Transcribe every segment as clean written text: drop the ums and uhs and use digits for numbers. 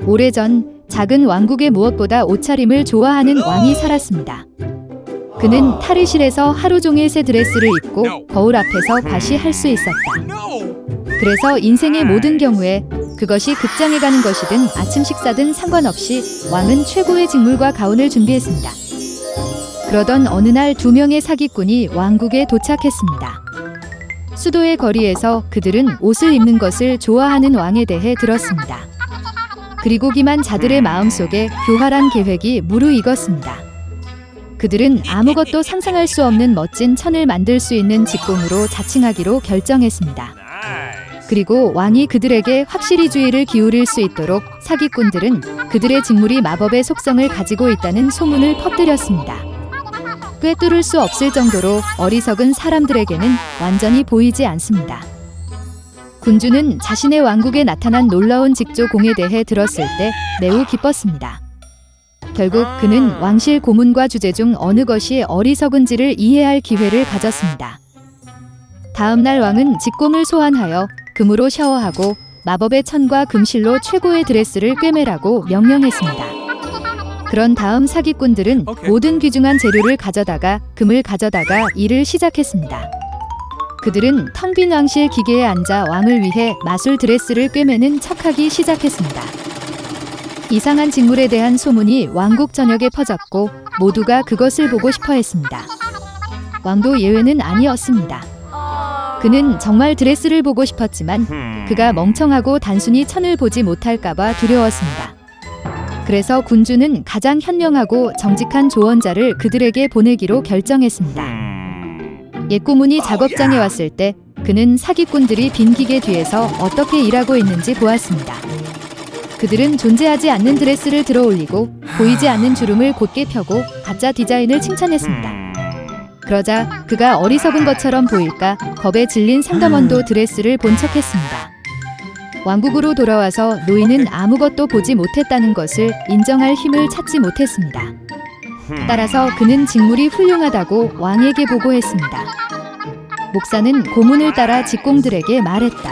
오래전 작은 왕국에 무엇보다 옷차림을 좋아하는 왕이 살았습니다. 그는 탈의실에서 하루 종일 새 드레스를 입고 거울 앞에서 과시할 수 있었다. 그래서 인생의 모든 경우에 그것이 극장에 가는 것이든 아침 식사든 상관없이 왕은 최고의 직물과 가운을 준비했습니다. 그러던 어느 날 2명의 사기꾼이 왕국에 도착했습니다. 수도의 거리에서 그들은 옷을 입는 것을 좋아하는 왕에 대해 들었습니다. 그리고 기만 자들의 마음속에 교활한 계획이 무르익었습니다. 그들은 아무것도 상상할 수 없는 멋진 천을 만들 수 있는 직공으로 자칭하기로 결정했습니다. 그리고 왕이 그들에게 확실히 주의를 기울일 수 있도록 사기꾼들은 그들의 직물이 마법의 속성을 가지고 있다는 소문을 퍼뜨렸습니다. 꿰뚫을 수 없을 정도로 어리석은 사람들에게는 완전히 보이지 않습니다. 군주는 자신의 왕국에 나타난 놀라운 직조공에 대해 들었을 때 매우 기뻤습니다. 결국 그는 왕실 고문과 주제 중 어느 것이 어리석은지를 이해할 기회를 가졌습니다. 다음 날 왕은 직공을 소환하여 금으로 샤워하고 마법의 천과 금실로 최고의 드레스를 꿰매라고 명령했습니다. 그런 다음 사기꾼들은 모든 귀중한 재료를 가져다가 금을 가져다가 일을 시작했습니다. 그들은 텅 빈 왕실 기계에 앉아 왕을 위해 마술 드레스를 꿰매는 척하기 시작했습니다. 이상한 직물에 대한 소문이 왕국 전역에 퍼졌고 모두가 그것을 보고 싶어 했습니다. 왕도 예외는 아니었습니다. 그는 정말 드레스를 보고 싶었지만 그가 멍청하고 단순히 천을 보지 못할까봐 두려웠습니다. 그래서 군주는 가장 현명하고 정직한 조언자를 그들에게 보내기로 결정했습니다. 옛고문이 작업장에 왔을 때 그는 사기꾼들이 빈 기계 뒤에서 어떻게 일하고 있는지 보았습니다. 그들은 존재하지 않는 드레스를 들어 올리고 보이지 않는 주름을 곧게 펴고 가짜 디자인을 칭찬했습니다. 그러자 그가 어리석은 것처럼 보일까 겁에 질린 상담원도 드레스를 본 척했습니다. 왕국으로 돌아와서 노인은 아무것도 보지 못했다는 것을 인정할 힘을 찾지 못했습니다. 따라서 그는 직물이 훌륭하다고 왕에게 보고했습니다. 목사는 고문을 따라 직공들에게 말했다.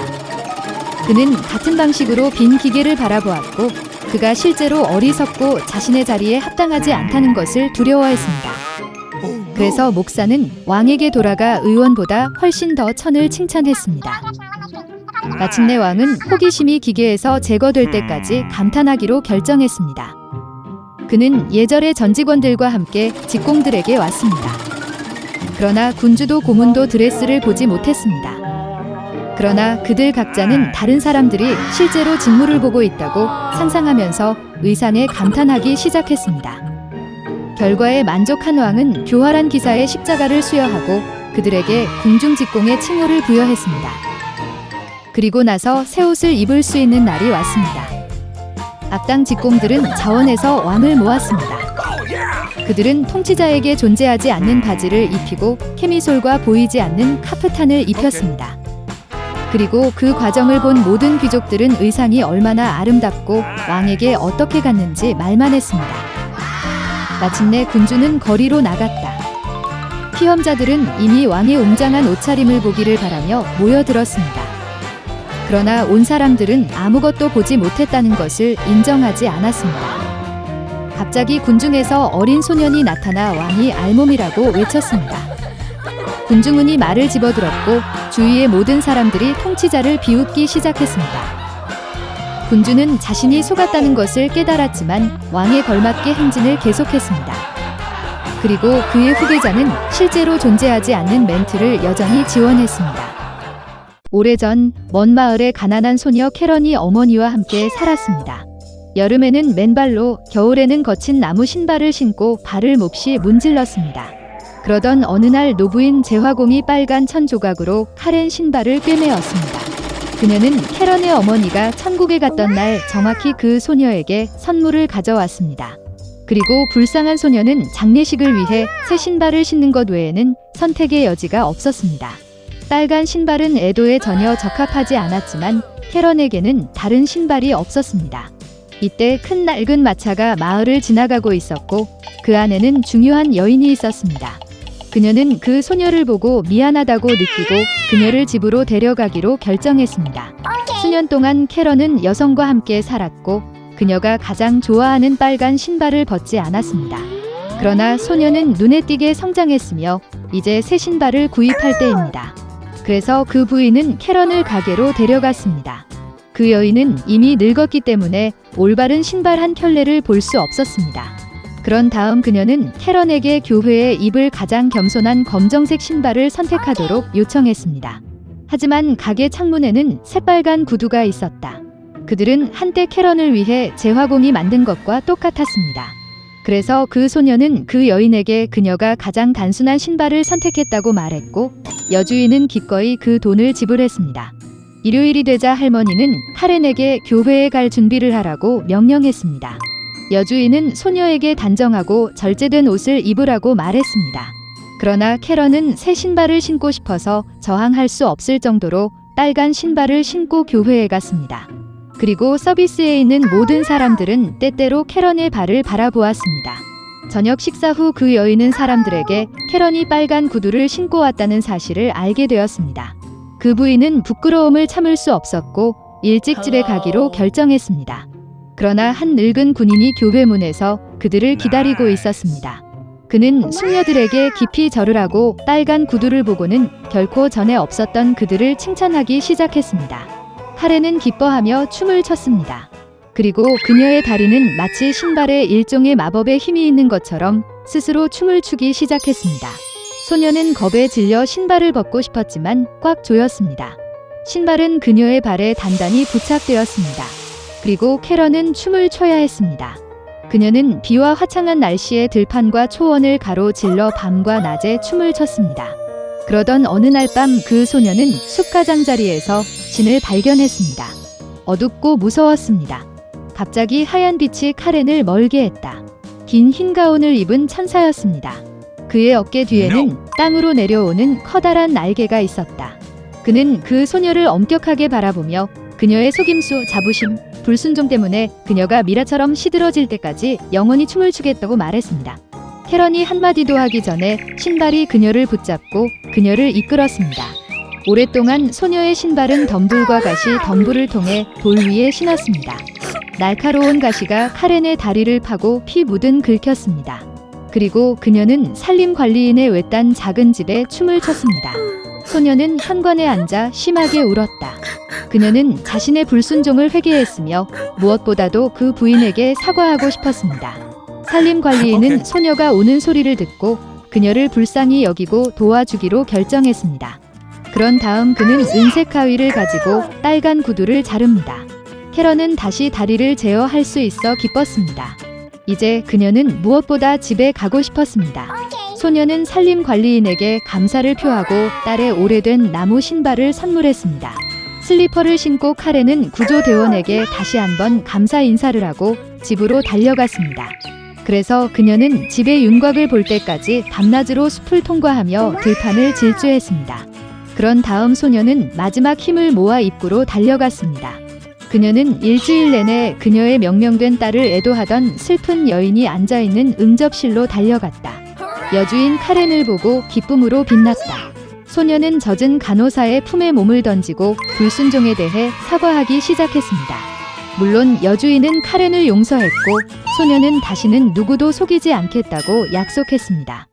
그는 같은 방식으로 빈 기계를 바라보았고 그가 실제로 어리석고 자신의 자리에 합당하지 않다는 것을 두려워했습니다. 그래서 목사는 왕에게 돌아가 의원보다 훨씬 더 천을 칭찬했습니다. 마침내 왕은 호기심이 기계에서 제거될 때까지 감탄하기로 결정했습니다. 그는 예절의 전 직원들과 함께 직공들에게 왔습니다. 그러나 군주도 고문도 드레스를 보지 못했습니다. 그러나 그들 각자는 다른 사람들이 실제로 직물을 보고 있다고 상상하면서 의상에 감탄하기 시작했습니다. 결과에 만족한 왕은 교활한 기사의 십자가를 수여하고 그들에게 궁중직공의 칭호를 부여했습니다. 그리고 나서 새 옷을 입을 수 있는 날이 왔습니다. 악당 직공들은 자원에서 왕을 모았습니다. 그들은 통치자에게 존재하지 않는 바지를 입히고 캐미솔과 보이지 않는 카프탄을 입혔습니다. 그리고 그 과정을 본 모든 귀족들은 의상이 얼마나 아름답고 왕에게 어떻게 갔는지 말만 했습니다. 마침내 군주는 거리로 나갔다. 피험자들은 이미 왕의 웅장한 옷차림을 보기를 바라며 모여들었습니다. 그러나 온 사람들은 아무것도 보지 못했다는 것을 인정하지 않았습니다. 갑자기 군중에서 어린 소년이 나타나 왕이 알몸이라고 외쳤습니다. 군중은이 말을 집어들었고 주위의 모든 사람들이 통치자를 비웃기 시작했습니다. 군주는 자신이 속았다는 것을 깨달았지만 왕에 걸맞게 행진을 계속했습니다. 그리고 그의 후계자는 실제로 존재하지 않는 멘트를 여전히 지원했습니다. 오래전 먼 마을에 가난한 소녀 캐런이 어머니와 함께 살았습니다. 여름에는 맨발로, 겨울에는 거친 나무 신발을 신고 발을 몹시 문질렀습니다. 그러던 어느 날 노부인 재화공이 빨간 천 조각으로 카렌 신발을 꿰매었습니다. 그녀는 캐런의 어머니가 천국에 갔던 날 정확히 그 소녀에게 선물을 가져왔습니다. 그리고 불쌍한 소녀는 장례식을 위해 새 신발을 신는 것 외에는 선택의 여지가 없었습니다. 빨간 신발은 애도에 전혀 적합하지 않았지만 캐런에게는 다른 신발이 없었습니다. 이때 큰 낡은 마차가 마을을 지나가고 있었고 그 안에는 중요한 여인이 있었습니다. 그녀는 그 소녀를 보고 미안하다고 느끼고 그녀를 집으로 데려가기로 결정했습니다. 수년 동안 캐런은 여성과 함께 살았고 그녀가 가장 좋아하는 빨간 신발을 벗지 않았습니다. 그러나 소녀는 눈에 띄게 성장했으며 이제 새 신발을 구입할 때입니다. 그래서 그 부인은 캐런을 가게로 데려갔습니다. 그 여인은 이미 늙었기 때문에 올바른 신발 한 켤레를 볼 수 없었습니다. 그런 다음 그녀는 캐런에게 교회에 입을 가장 겸손한 검정색 신발을 선택하도록 요청했습니다. 하지만 가게 창문에는 새빨간 구두가 있었다. 그들은 한때 캐런을 위해 재화공이 만든 것과 똑같았습니다. 그래서 그 소녀는 그 여인에게 그녀가 가장 단순한 신발을 선택했다고 말했고 여주인은 기꺼이 그 돈을 지불했습니다. 일요일이 되자 할머니는 카렌에게 교회에 갈 준비를 하라고 명령했습니다. 여주인은 소녀에게 단정하고 절제된 옷을 입으라고 말했습니다. 그러나 캐런은 새 신발을 신고 싶어서 저항할 수 없을 정도로 빨간 신발을 신고 교회에 갔습니다. 그리고 서비스에 있는 모든 사람들은 때때로 캐런의 발을 바라보았습니다. 저녁 식사 후 그 여인은 사람들에게 캐런이 빨간 구두를 신고 왔다는 사실을 알게 되었습니다. 그 부인은 부끄러움을 참을 수 없었고 일찍 집에 가기로 결정했습니다. 그러나 한 늙은 군인이 교회 문에서 그들을 기다리고 있었습니다. 그는 숙녀들에게 깊이 절을 하고 빨간 구두를 보고는 결코 전에 없었던 그들을 칭찬하기 시작했습니다. 카렌은 기뻐하며 춤을 췄습니다. 그리고 그녀의 다리는 마치 신발에 일종의 마법의 힘이 있는 것처럼 스스로 춤을 추기 시작했습니다. 소녀는 겁에 질려 신발을 벗고 싶었지만 꽉 조였습니다. 신발은 그녀의 발에 단단히 부착되었습니다. 그리고 캐런은 춤을 춰야 했습니다. 그녀는 비와 화창한 날씨에 들판과 초원을 가로질러 밤과 낮에 춤을 췄습니다. 그러던 어느 날 밤 그 소녀는 숲 가장자리에서 신을 발견했습니다. 어둡고 무서웠습니다. 갑자기 하얀 빛이 카렌을 멀게 했다. 긴 흰 가운을 입은 천사였습니다. 그의 어깨 뒤에는 땅으로 내려오는 커다란 날개가 있었다. 그는 그 소녀를 엄격하게 바라보며 그녀의 속임수, 자부심, 불순종 때문에 그녀가 미라처럼 시들어질 때까지 영원히 춤을 추겠다고 말했습니다. 캐런이 한마디도 하기 전에 신발이 그녀를 붙잡고 그녀를 이끌었습니다. 오랫동안 소녀의 신발은 덤불과 가시 덤불을 통해 돌 위에 신었습니다. 날카로운 가시가 카렌의 다리를 파고 피 묻은 긁혔습니다. 그리고 그녀는 산림관리인의 외딴 작은 집에 춤을 췄습니다. 소녀는 현관에 앉아 심하게 울었다. 그녀는 자신의 불순종을 회개했으며 무엇보다도 그 부인에게 사과하고 싶었습니다. 산림관리인은 소녀가 우는 소리를 듣고 그녀를 불쌍히 여기고 도와주기로 결정했습니다. 그런 다음 그는 은색 가위를 가지고 빨간 구두를 자릅니다. 캐런은 다시 다리를 제어할 수 있어 기뻤습니다. 이제 그녀는 무엇보다 집에 가고 싶었습니다. 소녀는 산림관리인에게 감사를 표하고 딸의 오래된 나무 신발을 선물했습니다. 슬리퍼를 신고 카렌은 구조대원에게 다시 한번 감사 인사를 하고 집으로 달려갔습니다. 그래서 그녀는 집의 윤곽을 볼 때까지 밤낮으로 숲을 통과하며 들판을 질주했습니다. 그런 다음 소녀는 마지막 힘을 모아 입구로 달려갔습니다. 그녀는 일주일 내내 그녀의 명명된 딸을 애도하던 슬픈 여인이 앉아있는 응접실로 달려갔다. 여주인 카렌을 보고 기쁨으로 빛났다. 소녀는 젖은 간호사의 품에 몸을 던지고 불순종에 대해 사과하기 시작했습니다. 물론 여주인은 카렌을 용서했고 소녀는 다시는 누구도 속이지 않겠다고 약속했습니다.